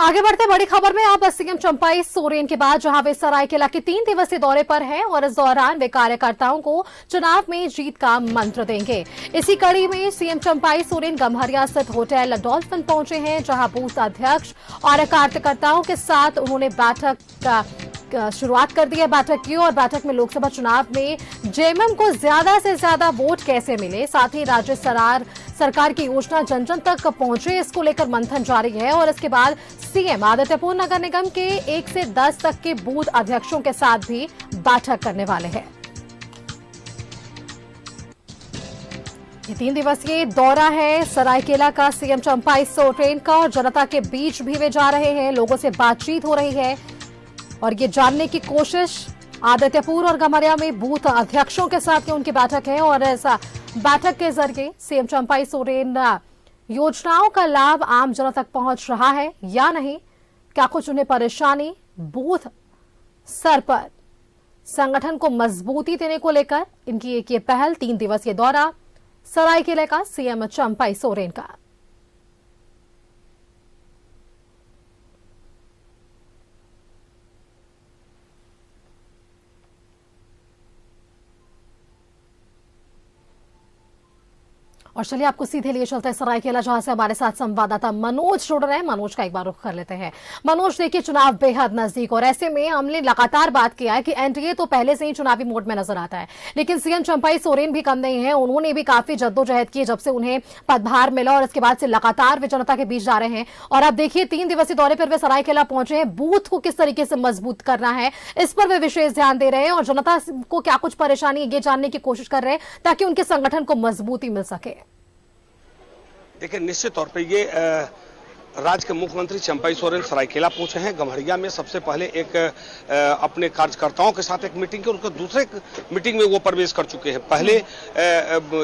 आगे बढ़ते बड़ी खबर में आप सीएम चंपाई सोरेन के बाद जहां वे सरायकेला के 3 दिवसीय दौरे पर हैं और इस दौरान वे कार्यकर्ताओं को चुनाव में जीत का मंत्र देंगे। इसी कड़ी में सीएम चंपाई सोरेन गम्हरिया स्थित होटल डॉल्फिन पहुंचे हैं, जहां बूथ अध्यक्ष और कार्यकर्ताओं के साथ उन्होंने बैठक का शुरुआत कर दी है। बैठक की और बैठक में लोकसभा चुनाव में जेएमएम को ज्यादा से ज्यादा वोट कैसे मिले, साथ ही राज्य सरकार की योजना जन जन तक पहुंचे, इसको लेकर मंथन जारी है। और इसके बाद सीएम आदित्यपुर नगर निगम के 1 से 10 तक के बूथ अध्यक्षों के साथ भी बैठक करने वाले हैं। ये 3 दिवसीय दौरा है सरायकेला का सीएम चंपाई सोरेन का और जनता के बीच भी वे जा रहे हैं, लोगों से बातचीत हो रही है और ये जानने की कोशिश आदित्यपुर और गम्हरिया में बूथ अध्यक्षों के साथ की उनकी बैठक है। और ऐसा बैठक के जरिए सीएम चंपाई सोरेन योजनाओं का लाभ आम जनता तक पहुंच रहा है या नहीं, क्या कुछ उन्हें परेशानी, बूथ स्तर पर संगठन को मजबूती देने को लेकर इनकी एक ये पहल 3 दिवसीय दौरा सरायकेला का सीएम चंपाई सोरेन का। और चलिए आपको सीधे लिए चलते हैं सरायकेला, जहां से हमारे साथ संवाददाता मनोज जुड़ रहे हैं। मनोज का एक बार रुख कर लेते हैं। मनोज, देखिए चुनाव बेहद नजदीक और ऐसे में हमने लगातार बात किया है कि एनडीए तो पहले से ही चुनावी मोड में नजर आता है, लेकिन सीएम चंपाई सोरेन भी कम नहीं है। उन्होंने भी काफी जद्दोजहद की जब से उन्हें पदभार मिला और इसके बाद से लगातार वे जनता के बीच जा रहे हैं। और अब देखिए 3 दिवसीय दौरे पर वे सरायकेला पहुंचे हैं, बूथ को किस तरीके से मजबूत करना है इस पर वे विशेष ध्यान दे रहे हैं और जनता को क्या कुछ परेशानी ये जानने की कोशिश कर रहे हैं ताकि उनके संगठन को मजबूती मिल सके। देखिए, निश्चित तौर पे ये राज्य के मुख्यमंत्री चंपाई सोरेन सरायकेला पहुंचे हैं। गम्हरिया में सबसे पहले एक अपने कार्यकर्ताओं के साथ एक मीटिंग की और उसके दूसरे मीटिंग में वो प्रवेश कर चुके हैं। पहले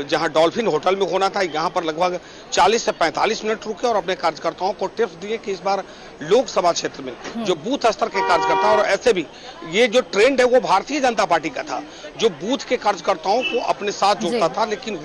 जहां डॉल्फिन होटल में होना था, यहां पर लगभग 40 से 45 मिनट रुके और अपने कार्यकर्ताओं को टिप्स दिए कि इस बार लोकसभा क्षेत्र में जो बूथ स्तर के कार्यकर्ता, और ऐसे भी ये जो ट्रेंड है वो भारतीय जनता पार्टी का था, जो बूथ के कार्यकर्ताओं को अपने साथ जोड़ता था, लेकिन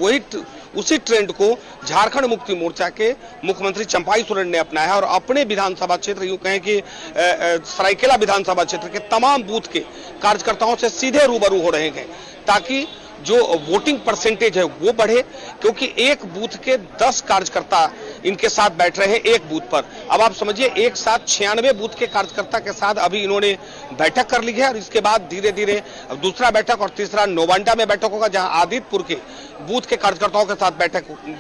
उसी ट्रेंड को झारखंड मुक्ति मोर्चा के मुख्यमंत्री चंपाई सोरेन ने अपनाया है और अपने विधानसभा क्षेत्र, यूं कहें कि सरायकेला विधानसभा क्षेत्र के तमाम बूथ के कार्यकर्ताओं से सीधे रूबरू हो रहे हैं ताकि जो वोटिंग परसेंटेज है वो बढ़े, क्योंकि एक बूथ के 10 कार्यकर्ता इनके साथ बैठ रहे हैं एक बूथ पर। अब आप समझिए एक साथ 96 बूथ के कार्यकर्ता के साथ अभी इन्होंने बैठक कर ली है और इसके बाद धीरे धीरे दूसरा बैठक और तीसरा नोवांडा में बैठक होगा, जहां आदित्यपुर के बूथ के कार्यकर्ताओं के साथ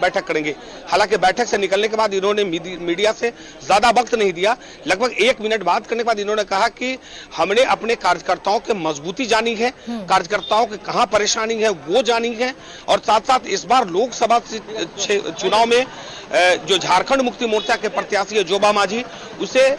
बैठक करेंगे। हालांकि बैठक से निकलने के बाद इन्होंने मीडिया से ज्यादा वक्त नहीं दिया, लगभग 1 मिनट बात करने के बाद इन्होंने कहा कि हमने अपने कार्यकर्ताओं की मजबूती जानी है, कार्यकर्ताओं की कहां परेशानी है वो जानी है और साथ साथ इस बार लोकसभा चुनाव में जो झारखंड मुक्ति मोर्चा के प्रत्याशी है जोबा मांझी, उसे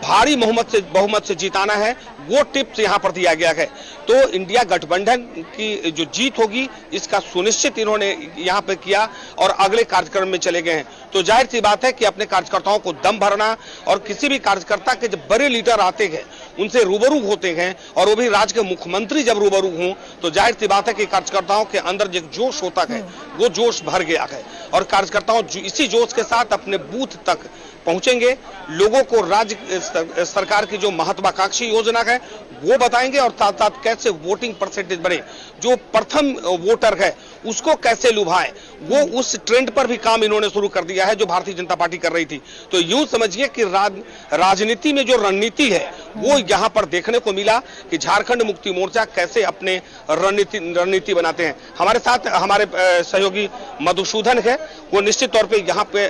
भारी बहुमत से जिताना है, वो टिप्स यहां पर दिया गया है। तो इंडिया गठबंधन की जो जीत होगी इसका सुनिश्चित इन्होंने यहां पर किया और अगले कार्यक्रम में चले गए हैं। तो जाहिर सी बात है कि अपने कार्यकर्ताओं को दम भरना और किसी भी कार्यकर्ता के जब बड़े लीडर आते हैं उनसे रूबरू होते हैं और वो भी राज्य के मुख्यमंत्री जब रूबरू हों तो जाहिर सी बात है कि कार्यकर्ताओं के अंदर जो जोश होता है वो जोश भर गया है और कार्यकर्ताओं इसी जोश के साथ अपने बूथ तक पहुंचेंगे, लोगों को राज्य सरकार की जो महत्वाकांक्षी योजना है वो बताएंगे और साथ साथ कैसे वोटिंग परसेंटेज बढ़े, जो प्रथम वोटर है उसको कैसे लुभाए, वो उस ट्रेंड पर भी काम इन्होंने शुरू कर दिया है जो भारतीय जनता पार्टी कर रही थी। तो यूं समझिए कि राजनीति में जो रणनीति है वो यहां पर देखने को मिला कि झारखंड मुक्ति मोर्चा कैसे अपने रणनीति बनाते हैं। हमारे साथ हमारे सहयोगी मधुसूदन है, वो निश्चित तौर पे यहाँ पे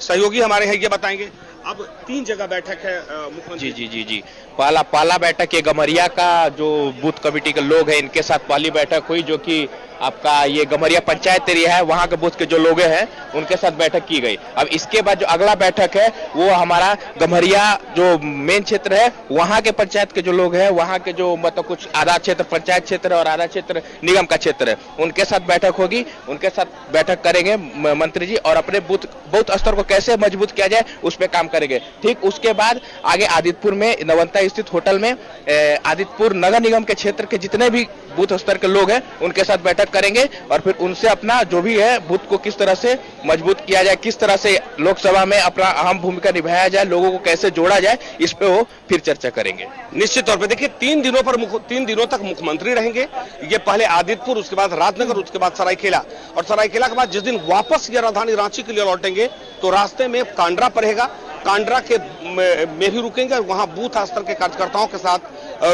सहयोगी हमारे हैं, ये बताएंगे। अब 3 जगह बैठक है मुख्यमंत्री। जी। पहला बैठक ये गम्हरिया का जो बूथ कमेटी के लोग हैं इनके साथ पहली बैठक हुई, जो कि आपका ये गम्हरिया पंचायत एरिया है, वहां के बूथ के जो लोग हैं उनके साथ बैठक की गई। अब इसके बाद जो अगला बैठक है वो हमारा गम्हरिया जो मेन क्षेत्र है वहां के पंचायत के जो लोग हैं, वहां के जो मतलब कुछ आधा क्षेत्र पंचायत क्षेत्र और आधा क्षेत्र निगम का क्षेत्र है, उनके साथ बैठक होगी, उनके साथ बैठक करेंगे मंत्री जी और अपने बूथ स्तर को कैसे मजबूत किया जाए उस पर काम करेंगे। ठीक उसके बाद आगे आदित्यपुर में नवंता स्थित होटल में आदित्यपुर नगर निगम के क्षेत्र के जितने भी बूथ स्तर के लोग हैं उनके साथ बैठक बैठक करेंगे और फिर उनसे अपना जो भी है बूथ को किस तरह से मजबूत किया जाए, किस तरह से लोकसभा में अपना अहम भूमिका निभाया जाए, लोगों को कैसे जोड़ा जाए, इस पे वो फिर चर्चा करेंगे। निश्चित तौर पे देखिए 3 दिनों तक मुख्यमंत्री रहेंगे। ये पहले आदित्यपुर, उसके बाद राजनगर, उसके बाद सरायकेला, और सरायकेला के बाद जिस दिन वापस ये राजधानी रांची के लिए लौटेंगे तो रास्ते में कांड्रा पड़ेगा, कांड्रा के में भी रुकेंगे और वहां बूथ स्तर के कार्यकर्ताओं के साथ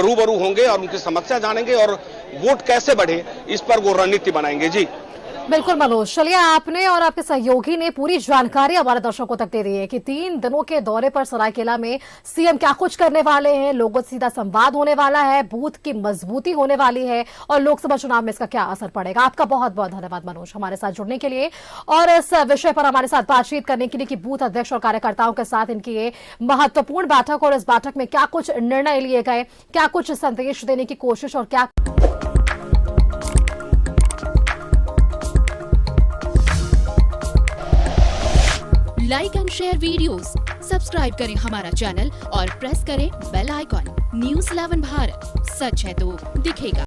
रूबरू होंगे और उनकी समस्या जानेंगे और वोट कैसे बढ़े इस पर वो रणनीति बनाएंगे। जी बिल्कुल मनोज, चलिए आपने और आपके सहयोगी ने पूरी जानकारी हमारे दर्शकों तक दे दी है कि 3 दिनों के दौरे पर सरायकेला में सीएम क्या कुछ करने वाले हैं, लोगों से सीधा संवाद होने वाला है, बूथ की मजबूती होने वाली है और लोकसभा चुनाव में इसका क्या असर पड़ेगा। आपका बहुत बहुत धन्यवाद मनोज हमारे साथ जुड़ने के लिए और इस विषय पर हमारे साथ बातचीत करने के लिए कि बूथ अध्यक्ष और कार्यकर्ताओं के साथ इनकी ये महत्वपूर्ण बैठक और इस बैठक में क्या कुछ निर्णय लिए गए, क्या कुछ संदेश देने की कोशिश और क्या like and share videos, subscribe करें हमारा चैनल और प्रेस करें बेल आइकॉन। न्यूज़ 11 भारत, सच है तो दिखेगा।